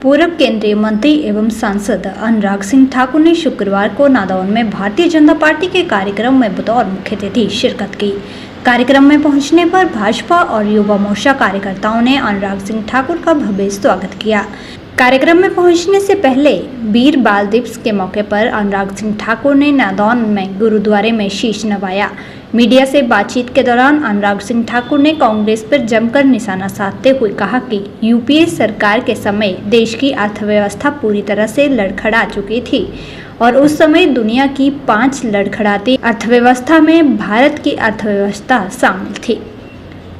पूर्व केंद्रीय मंत्री एवं सांसद अनुराग सिंह ठाकुर ने शुक्रवार को नादौन में भारतीय जनता पार्टी के कार्यक्रम में बतौर मुख्य अतिथि शिरकत की। कार्यक्रम में पहुंचने पर भाजपा और युवा मोर्चा कार्यकर्ताओं ने अनुराग सिंह ठाकुर का भव्य स्वागत किया। कार्यक्रम में पहुंचने से पहले वीर बाल दिवस के मौके पर अनुराग सिंह ठाकुर ने नादौन में गुरुद्वारे में शीश नवाया। मीडिया से बातचीत के दौरान अनुराग सिंह ठाकुर ने कांग्रेस पर जमकर निशाना साधते हुए कहा कि यूपीए सरकार के समय देश की अर्थव्यवस्था पूरी तरह से लड़खड़ा चुकी थी और उस समय दुनिया की 5 लड़खड़ाती अर्थव्यवस्था में भारत की अर्थव्यवस्था शामिल थी।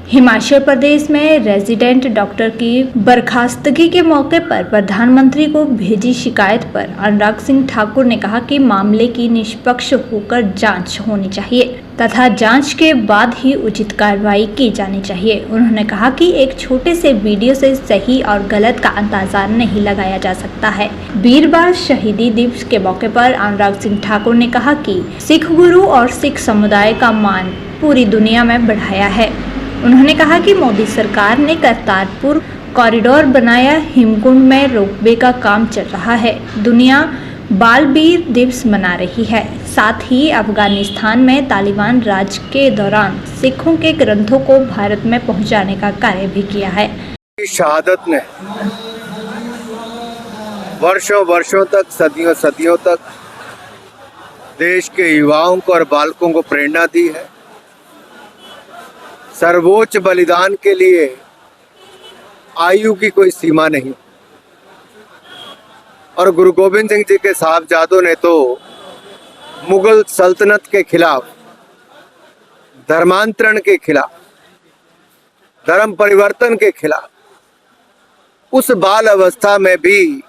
हिमाचल प्रदेश में रेजिडेंट डॉक्टर की बर्खास्तगी के मौके पर प्रधानमंत्री को भेजी शिकायत पर अनुराग सिंह ठाकुर ने कहा कि मामले की निष्पक्ष होकर जांच होनी चाहिए तथा जांच के बाद ही उचित कार्रवाई की जानी चाहिए। उन्होंने कहा कि एक छोटे से वीडियो से सही और गलत का अंदाजा नहीं लगाया जा सकता है। वीरबाल शहीदी दिवस के मौके पर अनुराग सिंह ठाकुर ने कहा कि सिख गुरु और सिख समुदाय का मान पूरी दुनिया में बढ़ाया है। उन्होंने कहा कि मोदी सरकार ने करतारपुर कॉरिडोर बनाया, हिमकुंड में रोपवे का काम चल रहा है, दुनिया बाल वीर दिवस मना रही है। साथ ही अफगानिस्तान में तालिबान राज के दौरान सिखों के ग्रंथों को भारत में पहुंचाने का कार्य भी किया है। शहादत ने वर्षों वर्षों तक, सदियों सदियों तक देश के युवाओं को और बालकों को प्रेरणा दी है। सर्वोच्च बलिदान के लिए आयु की कोई सीमा नहीं और गुरु गोविंद सिंह जी के साहबजादों ने तो मुगल सल्तनत के खिलाफ, धर्मांतरण के खिलाफ, धर्म परिवर्तन के खिलाफ उस बाल अवस्था में भी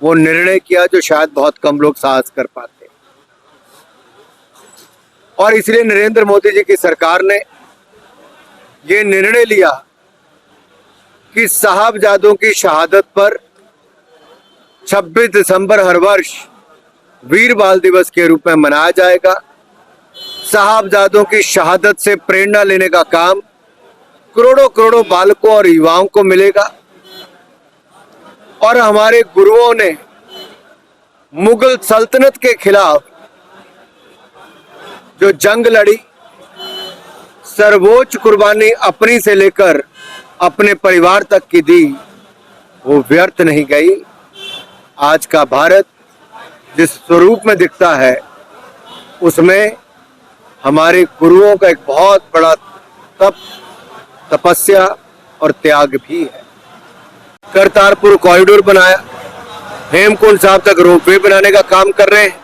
वो निर्णय किया जो शायद बहुत कम लोग साहस कर पाते। और इसलिए नरेंद्र मोदी जी की सरकार ने ये निर्णय लिया कि साहबजादों की शहादत पर 26 दिसंबर हर वर्ष वीर बाल दिवस के रूप में मनाया जाएगा। साहबजादों की शहादत से प्रेरणा लेने का काम करोड़ों करोड़ों बालकों और युवाओं को मिलेगा। और हमारे गुरुओं ने मुगल सल्तनत के खिलाफ जो जंग लड़ी, सर्वोच्च कुर्बानी अपनी से लेकर अपने परिवार तक की दी, वो व्यर्थ नहीं गई। आज का भारत जिस स्वरूप में दिखता है उसमें हमारे गुरुओं का एक बहुत बड़ा तपस्या और त्याग भी है। करतारपुर कॉरिडोर बनाया, हेमकुंड साहब तक रोपवे बनाने का काम कर रहे हैं,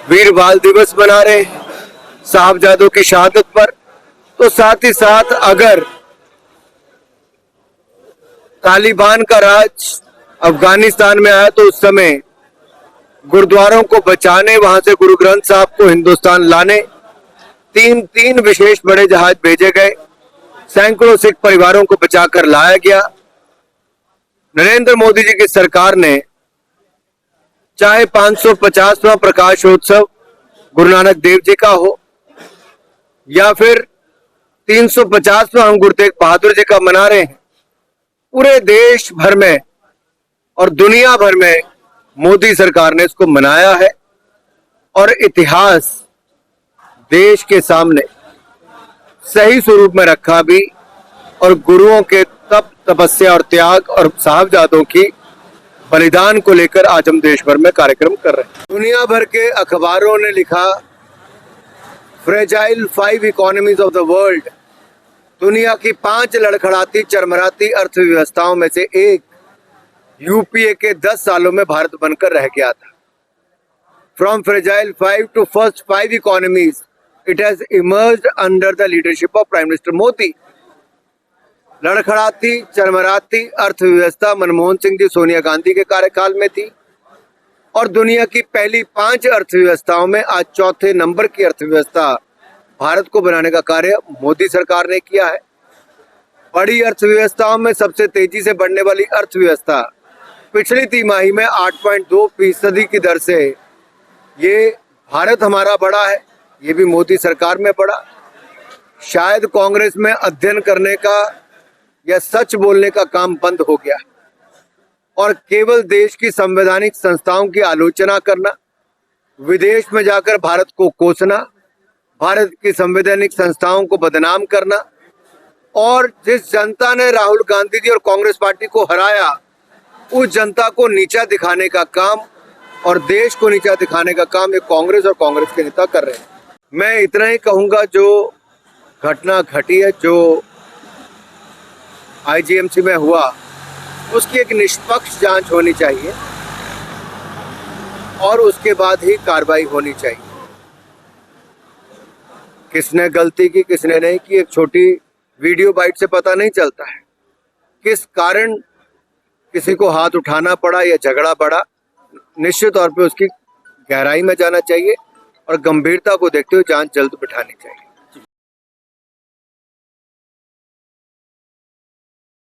वीर बाल दिवस मना रहे हैं साहबजादों की शहादत पर। तो साथ ही साथ अगर तालिबान का राज अफगानिस्तान में आया तो उस समय गुरुद्वारों को बचाने, वहां से गुरु ग्रंथ साहब को हिंदुस्तान लाने तीन विशेष बड़े जहाज भेजे गए, सैकड़ों सिख परिवारों को बचाकर लाया गया। नरेंद्र मोदी जी की सरकार ने चाहे 550वां प्रकाशोत्सव गुरु नानक देव जी का हो या फिर 350वां हम गुरु तेग बहादुर जी का मना रहे हैं, पूरे देश भर में और दुनिया भर में मोदी सरकार ने इसको मनाया है। और इतिहास देश के सामने सही स्वरूप में रखा भी, और गुरुओं के तपस्या और त्याग और साहबजादों की बलिदान को लेकर आज हम देश भर में कार्यक्रम कर रहे हैं। दुनिया भर के अखबारों ने लिखा, fragile 5 economies of the world, दुनिया की 5 लड़खड़ाती चरमराती अर्थव्यवस्थाओं में से एक यूपीए के 10 सालों में भारत बनकर रह गया था। From fragile 5 to first 5 economies it has emerged under the leadership of prime minister Modi. लड़खड़ाती चरमराती अर्थव्यवस्था मनमोहन सिंह जी, सोनिया गांधी के कार्यकाल में थी और दुनिया की पहली 5 अर्थव्यवस्थाओं में आज चौथे नंबर की अर्थव्यवस्था भारत को बनाने का कार्य मोदी सरकार ने किया है। बड़ी अर्थव्यवस्थाओं में सबसे तेजी से बढ़ने वाली अर्थव्यवस्था पिछली तिमाही में 8.2% की दर से ये भारत हमारा बढ़ा है, ये भी मोदी सरकार में बढ़ा। शायद कांग्रेस में अध्ययन करने का या सच बोलने का काम बंद हो गया और केवल देश की संवैधानिक संस्थाओं की आलोचना करना, विदेश में जाकर भारत को कोसना, भारत की संवैधानिक संस्थाओं को बदनाम करना और जिस जनता ने राहुल गांधी जी और कांग्रेस पार्टी को हराया उस जनता को नीचा दिखाने का काम और देश को नीचा दिखाने का काम ये कांग्रेस और कांग्रेस के नेता कर रहे हैं। मैं इतना ही कहूंगा, जो घटना घटी है, जो आईजीएमसी में हुआ, उसकी एक निष्पक्ष जांच होनी चाहिए और उसके बाद ही कार्रवाई होनी चाहिए। किसने गलती की, किसने नहीं की, एक छोटी वीडियो बाइट से पता नहीं चलता है। किस कारण किसी को हाथ उठाना पड़ा या झगड़ा बढ़ा, निश्चित तौर पे उसकी गहराई में जाना चाहिए और गंभीरता को देखते हुए जांच जल्द बिठानी चाहिए।